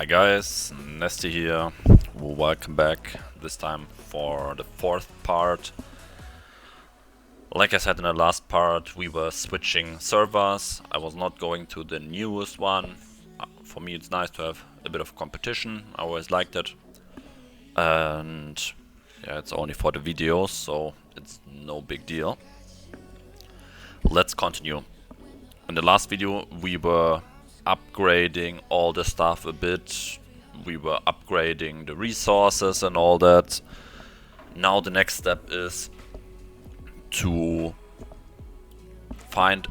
Hi guys, Nesty here. Welcome back, this time for the fourth part. Like I said in the last part, we were switching servers. I was not going to the newest one. For me it's nice to have a bit of competition, I always liked it. And yeah, it's only for the videos, so it's no big deal. Let's continue. In the last video we were upgrading all the stuff a bit. We were upgrading the resources and all that. Now the next step is to find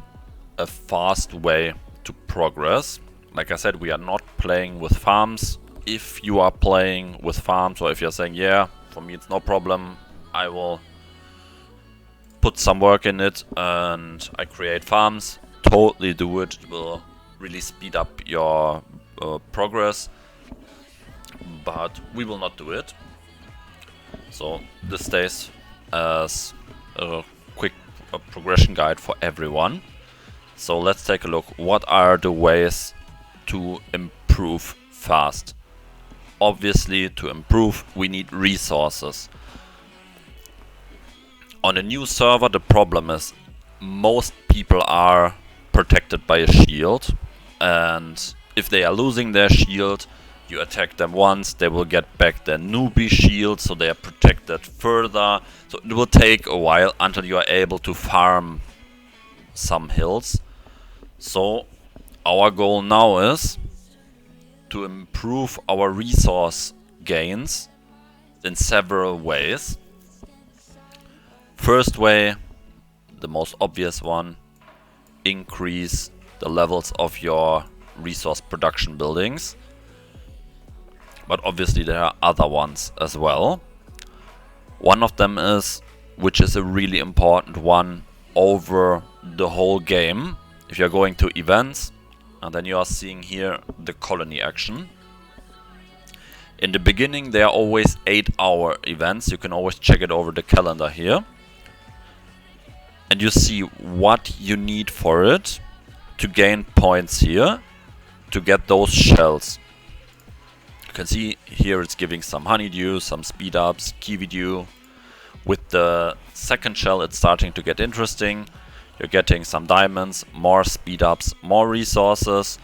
a fast way to progress. Like I said, we are not playing with farms. If you are playing with farms, or if you're saying, yeah, for me it's no problem, I will put some work in it and I create farms, totally do it. It will really speed up your progress, but we will not do it. So this stays as a quick progression guide for everyone. So let's take a look. What are the ways to improve fast? Obviously, to improve we need resources. On a new server the problem is most people are protected by a shield, and if they are losing their shield, you attack them once, they will get back their newbie shield, so they are protected further. So it will take a while until you are able to farm some hills. So our goal now is to improve our resource gains in several ways. First way, the most obvious one, increase the levels of your resource production buildings. But obviously there are other ones as well. One of them is, which is a really important one over the whole game, if you're going to events, and then you are seeing here the colony action. In the beginning they are always 8-hour events, you can always check it over the calendar here. And you see what you need for it to gain points here to get those shells. You can see here it's giving some honeydew, some speed ups, kiwi dew. With the second shell it's starting to get interesting. You're getting some diamonds, more speed ups, more resources.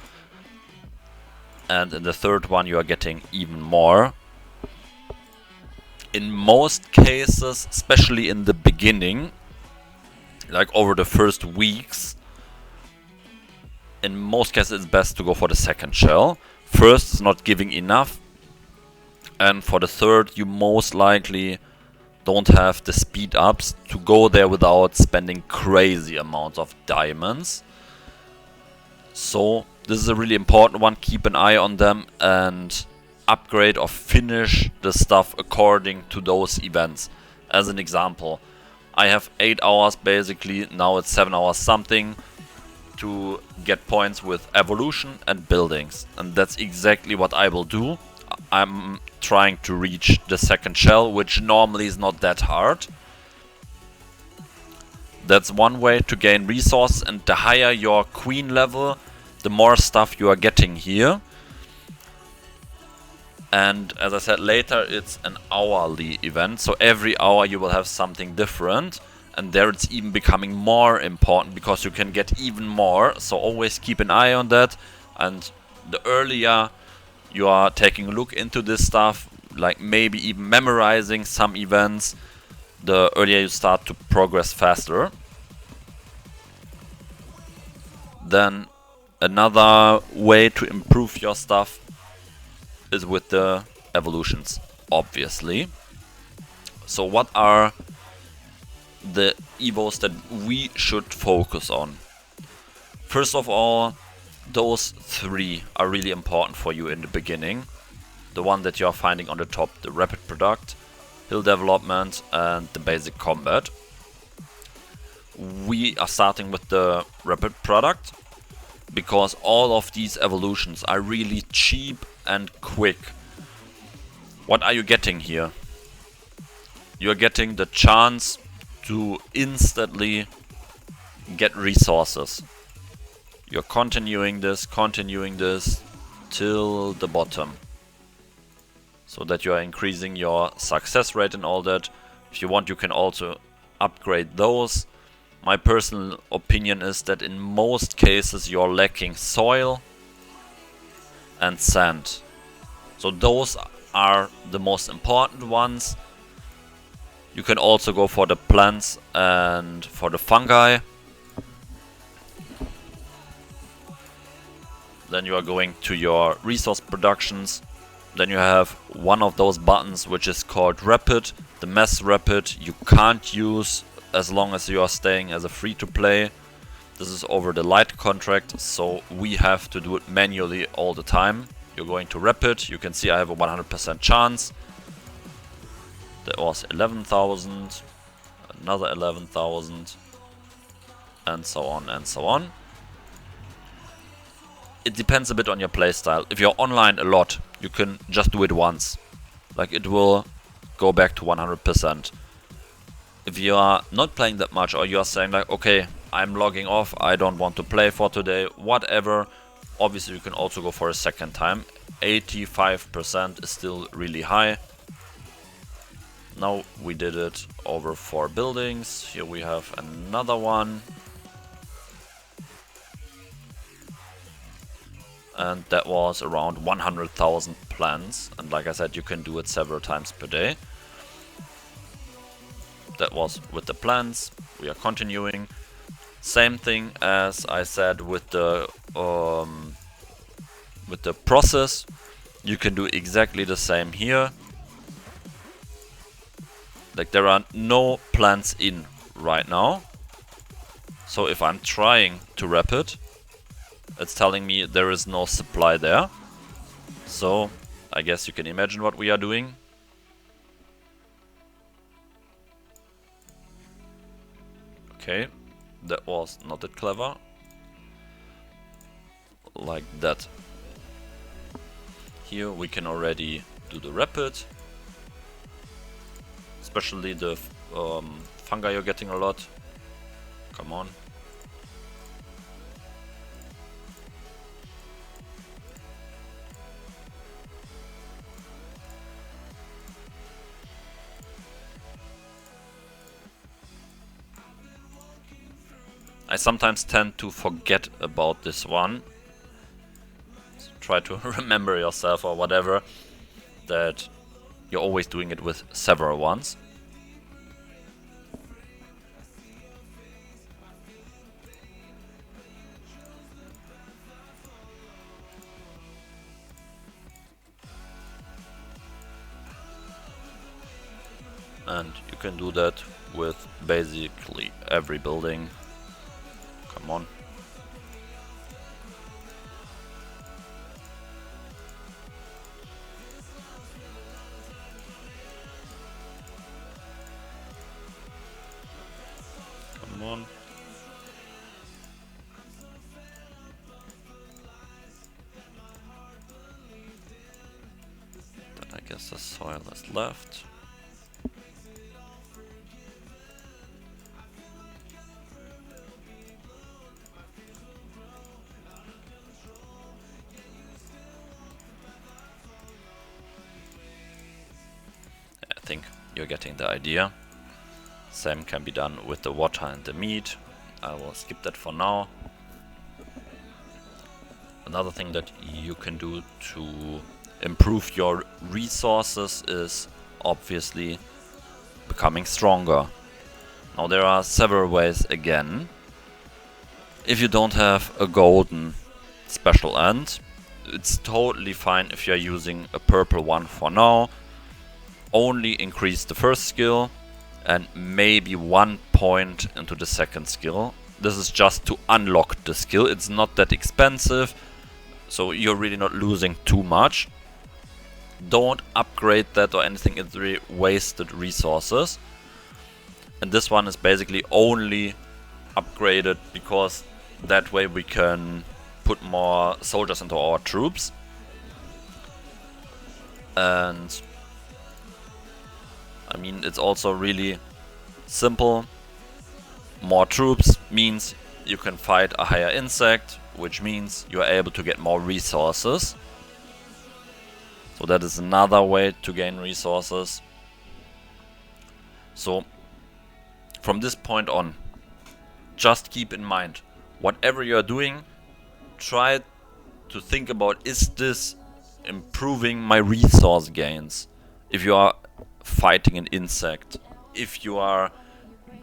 And in the third one you are getting even more. In most cases, especially in the beginning, like over the first weeks, in most cases it's best to go for the second shell. First is not giving enough, and for the third you most likely don't have the speed ups to go there without spending crazy amounts of diamonds. So this is a really important one, keep an eye on them and upgrade or finish the stuff according to those events. As an example, I have 8 hours basically, now it's 7 hours something, to get points with evolution and buildings. And that's exactly what I will do. I'm trying to reach the second shell, which normally is not that hard. That's one way to gain resources, and the higher your queen level, the more stuff you are getting here. And as I said, later it's an hourly event, so every hour you will have something different, and there it's even becoming more important because you can get even more. So always keep an eye on that, and the earlier you are taking a look into this stuff, like maybe even memorizing some events, the earlier you start to progress faster. Then another way to improve your stuff is with the evolutions, obviously. So what are the evos that we should focus on? First of all, those 3 are really important for you in the beginning. The one that you are finding on the top, the rapid product, Hilt Development and the basic combat. We are starting with the rapid product because all of these evolutions are really cheap and quick. What are you getting here? You're getting the chance to instantly get resources. You're continuing this, till the bottom, so that you are increasing your success rate and all that. If you want, you can also upgrade those. My personal opinion is that in most cases you're lacking soil and sand. So those are the most important ones. You can also go for the plants and for the fungi. Then you are going to your resource productions. Then you have one of those buttons which is called Rapid. The Mass Rapid you can't use as long as you are staying as a free-to-play. This is over the light contract, so we have to do it manually all the time. You're going to Rapid, you can see I have a 100% chance. That was 11,000, another 11,000, and so on and so on. It depends a bit on your playstyle. If you're online a lot, you can just do it once. Like, it will go back to 100%. If you are not playing that much, or you are saying like, okay, I'm logging off, I don't want to play for today, whatever, obviously you can also go for a second time. 85% is still really high. Now we did it over 4 buildings. Here we have another one. And that was around 100,000 plants. And like I said, you can do it several times per day. That was with the plants. We are continuing. Same thing as I said with the process. You can do exactly the same here. Like, there are no plants in right now. So if I'm trying to wrap it, it's telling me there is no supply there. So I guess you can imagine what we are doing. Okay, that was not that clever. Like that. Here we can already do the rapid. Especially the fungi you're getting a lot. Come on. I sometimes tend to forget about this one. So try to remember yourself or whatever that you're always doing it with several ones. And you can do that with basically every building. Come on. Come on. Then I guess the soil is left. I think you're getting the idea. Same can be done with the water and the meat. I will skip that for now. Another thing that you can do to improve your resources is obviously becoming stronger. Now there are several ways again. If you don't have a golden special end, it's totally fine if you're using a purple one for now. Only increase the first skill and maybe 1 point into the second skill. This is just to unlock the skill. It's not that expensive, so you're really not losing too much. Don't upgrade that or anything, it's really wasted resources. And this one is basically only upgraded because that way we can put more soldiers into our troops. And I mean, it's also really simple. More troops means you can fight a higher insect, which means you are able to get more resources. So that is another way to gain resources. So from this point on, just keep in mind, whatever you are doing, try to think about, is this improving my resource gains? If you are fighting an insect, if you are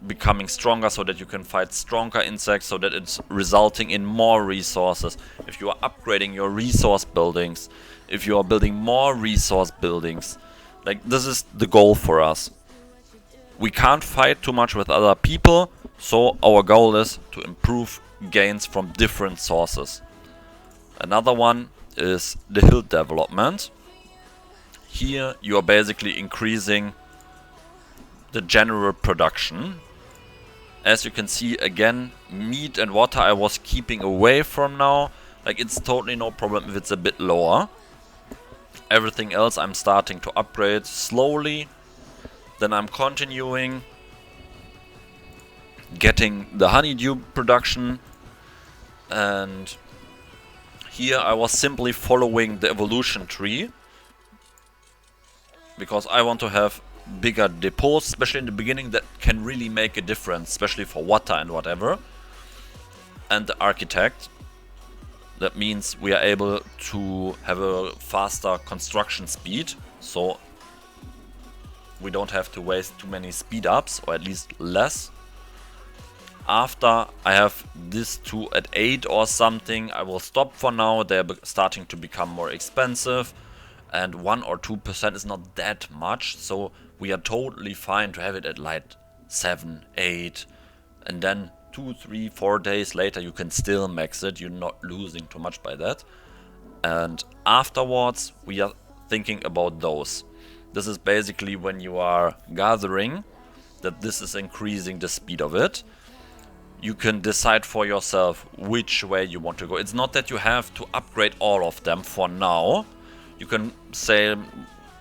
becoming stronger so that you can fight stronger insects so that it's resulting in more resources, if you are upgrading your resource buildings, if you are building more resource buildings, like this is the goal for us. We can't fight too much with other people, so our goal is to improve gains from different sources. Another one is the Hilt Development. Here you are basically increasing the general production. As you can see, again, meat and water I was keeping away from now. Like, it's totally no problem if it's a bit lower. Everything else I'm starting to upgrade slowly. Then I'm continuing getting the honeydew production, and here I was simply following the evolution tree because I want to have bigger depots, especially in the beginning, that can really make a difference, especially for water and whatever. And the architect, that means we are able to have a faster construction speed, so we don't have to waste too many speed ups, or at least less. After I have this two at 8 or something, I will stop for now. They're starting to become more expensive, and 1 or 2% is not that much, so we are totally fine to have it at like 7, 8, and then 2, 3, 4 days later you can still max it. You're not losing too much by that. And afterwards we are thinking about those. This is basically when you are gathering, that this is increasing the speed of it. You can decide for yourself which way you want to go. It's not that you have to upgrade all of them for now. You can say,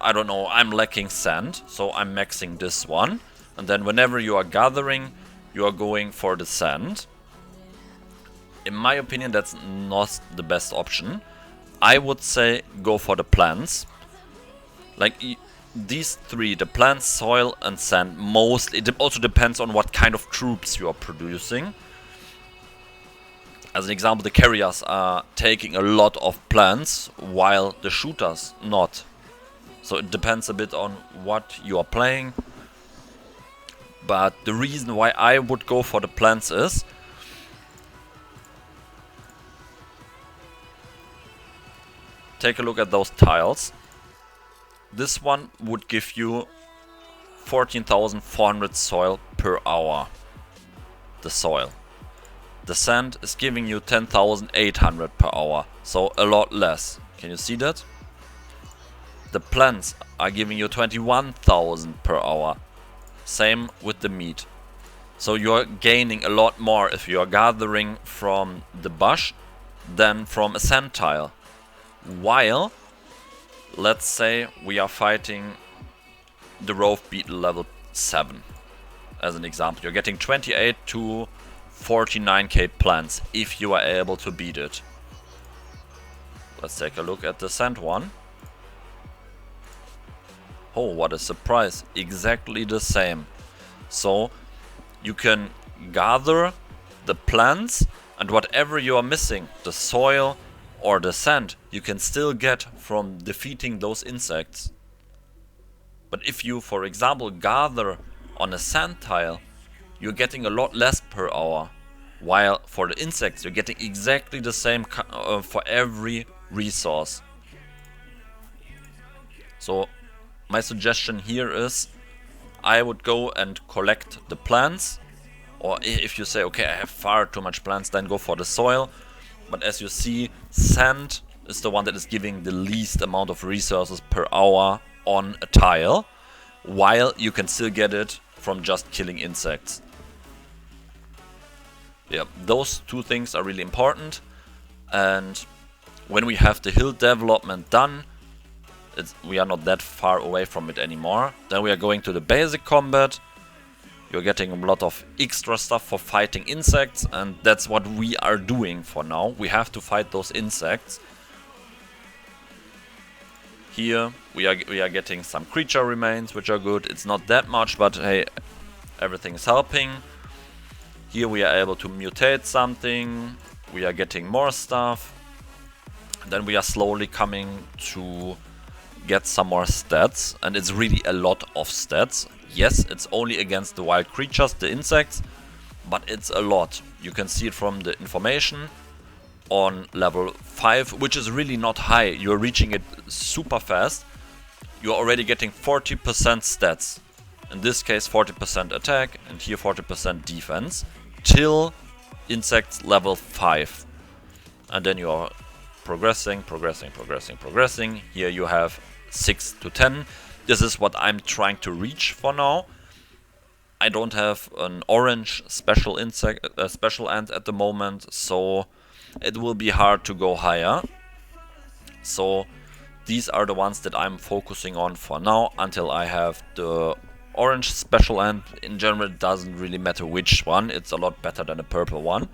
I don't know, I'm lacking sand, so I'm maxing this one. And then whenever you are gathering, you are going for the sand. In my opinion, that's not the best option. I would say go for the plants. Like these three, the plants, soil and sand, mostly. It also depends on what kind of troops you are producing. As an example, the carriers are taking a lot of plants, while the shooters not. So it depends a bit on what you are playing. But the reason why I would go for the plants is, take a look at those tiles. This one would give you 14,400 soil per hour. The soil. The sand is giving you 10,800 per hour. So a lot less. Can you see that? The plants are giving you 21,000 per hour. Same with the meat. So you're gaining a lot more if you're gathering from the bush than from a sand tile. While, let's say we are fighting the rove beetle level 7. As an example, you're getting 28 to 49k plants if you are able to beat it. Let's take a look at the sand one. Oh, what a surprise. Exactly the same. So you can gather the plants, and whatever you are missing, the soil or the sand, you can still get from defeating those insects. But if you, for example, gather on a sand tile, you're getting a lot less per hour. While for the insects, you're getting exactly the same for every resource. So my suggestion here is, I would go and collect the plants. Or if you say, okay, I have far too much plants, then go for the soil. But as you see, sand is the one that is giving the least amount of resources per hour on a tile, while you can still get it from just killing insects. Yeah, those two things are really important. And when we have the Hilt Development done, we are not that far away from it anymore. Then we are going to the basic combat. You're getting a lot of extra stuff for fighting insects, and that's what we are doing for now. We have to fight those insects. Here we are getting some creature remains, which are good. It's not that much, but hey, everything is helping. Here we are able to mutate something. We are getting more stuff. Then we are slowly coming to get some more stats, and it's really a lot of stats. Yes, it's only against the wild creatures, the insects, but it's a lot. You can see it from the information on level 5, which is really not high. You're reaching it super fast. You're already getting 40% stats. In this case 40% attack, and here 40% defense, till insects level 5. And then you are progressing. Here you have 6 to 10. This is what I'm trying to reach for now. I don't have an orange special insect, special ant at the moment, so it will be hard to go higher. So these are the ones that I'm focusing on for now until I have the orange special ant. In general, it doesn't really matter which one. It's a lot better than a purple one.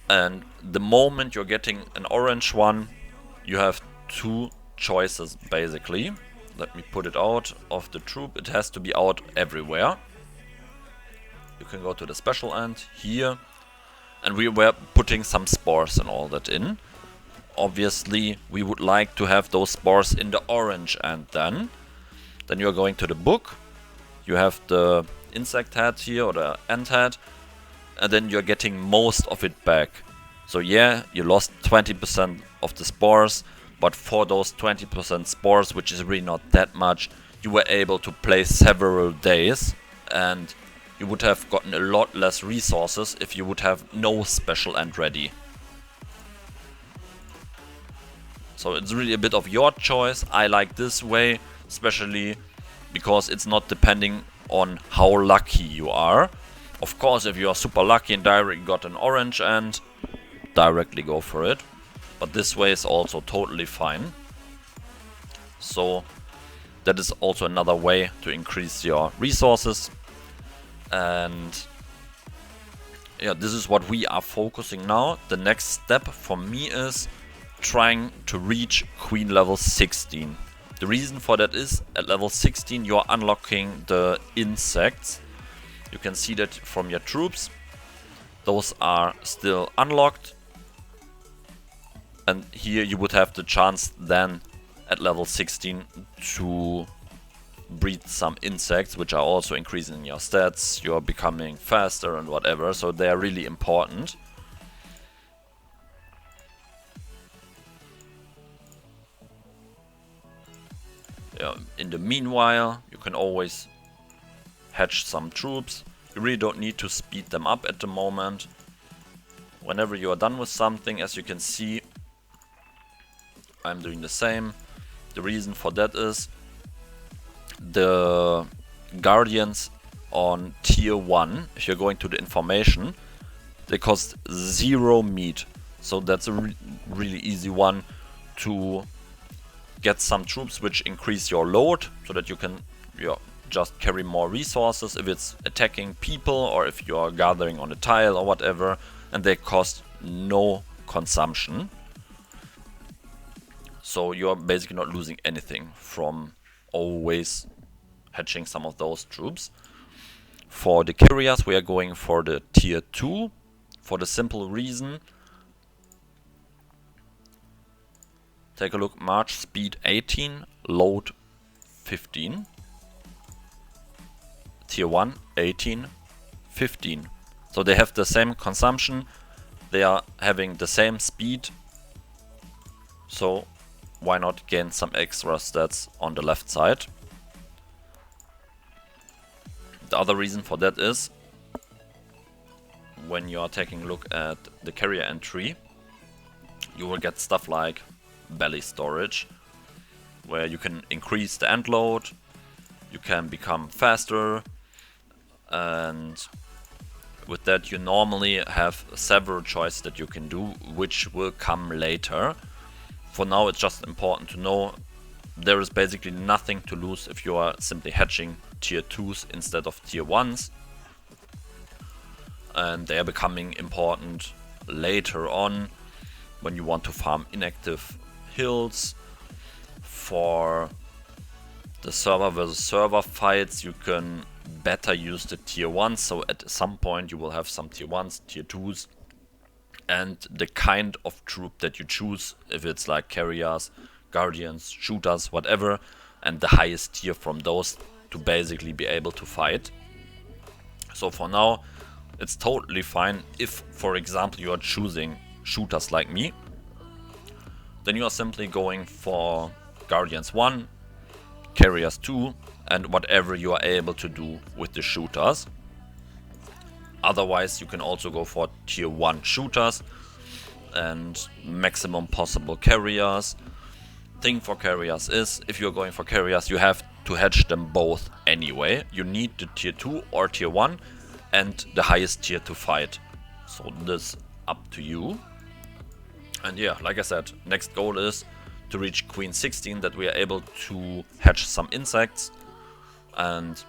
And the moment you're getting an orange one, you have 2 choices basically. Let me put it out of the troop. It has to be out everywhere. You can go to the special ant here, and we were putting some spores and all that in. Obviously we would like to have those spores in the orange ant then. Then you're going to the book. You have the insect head here, or the ant head, and then you're getting most of it back. So yeah, you lost 20% of the spores, but for those 20% spores, which is really not that much, you were able to play several days, and you would have gotten a lot less resources if you would have no special ant ready. So it's really a bit of your choice. I like this way, especially because it's not depending on how lucky you are. Of course, if you are super lucky and directly got an orange ant, directly go for it. But this way is also totally fine. So that is also another way to increase your resources. And yeah, this is what we are focusing now. The next step for me is trying to reach queen level 16. The reason for that is at level 16 you're unlocking the insects. You can see that from your troops. Those are still unlocked. And here you would have the chance then at level 16 to breed some insects, which are also increasing your stats. You're becoming faster and whatever, so they are really important. Yeah, in the meanwhile, you can always hatch some troops. You really don't need to speed them up at the moment. Whenever you are done with something, as you can see, I'm doing the same. The reason for that is the guardians on tier 1, if you're going to the information, they cost 0 meat. So that's a really easy one to get some troops which increase your load, so that you can just carry more resources if it's attacking people or if you are gathering on a tile or whatever, and they cost no consumption. So you're basically not losing anything from always hatching some of those troops. For the carriers we are going for the tier 2 for the simple reason. Take a look, march speed 18, load 15. Tier 1, 18, 15. So they have the same consumption, they are having the same speed. So why not gain some extra stats on the left side? The other reason for that is when you are taking a look at the carrier entry, you will get stuff like belly storage, where you can increase the end load, you can become faster, and with that you normally have several choices that you can do, which will come later. For now it's just important to know there is basically nothing to lose if you are simply hatching tier 2s instead of tier 1s, and they are becoming important later on when you want to farm inactive hills. For the server versus server fights, you can better use the tier 1, so at some point you will have some tier 1s, tier 2s, and the kind of troop that you choose, if it's like carriers, guardians, shooters, whatever, and the highest tier from those to basically be able to fight. So for now, it's totally fine if, for example, you are choosing shooters like me, then you are simply going for Guardians 1, Carriers 2, and whatever you are able to do with the shooters. Otherwise, you can also go for tier 1 shooters and maximum possible carriers. Thing for carriers is, if you're going for carriers, you have to hedge them both anyway. You need the tier 2 or tier 1 and the highest tier to fight. So this up to you. And yeah, like I said, next goal is to reach Queen 16, that we are able to hatch some insects. And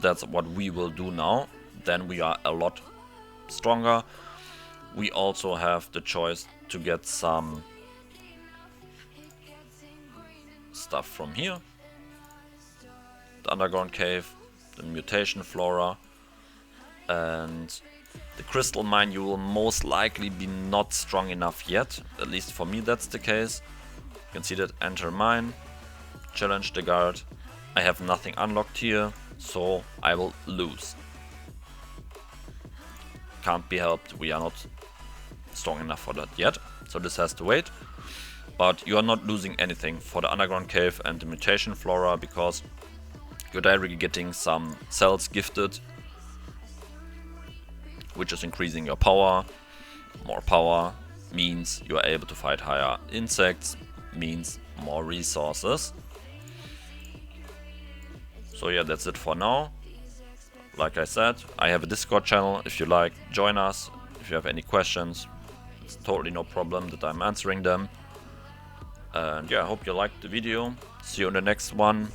that's what we will do now. Then we are a lot stronger. We also have the choice to get some stuff from here. The underground cave, the mutation flora, and the crystal mine. You will most likely be not strong enough yet, at least for me that's the case. You can see that enter mine, challenge the guard. I have nothing unlocked here, so I will lose. Can't be helped, we are not strong enough for that yet, so this has to wait. But you are not losing anything for the underground cave and the mutation flora, because you're directly getting some cells gifted, which is increasing your power. More power means you are able to fight higher insects, means more resources. So yeah, that's it for now. Like I said, I have a Discord channel. If you like, join us. If you have any questions, it's totally no problem that I'm answering them. And yeah, I hope you liked the video. See you in the next one.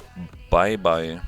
Bye bye.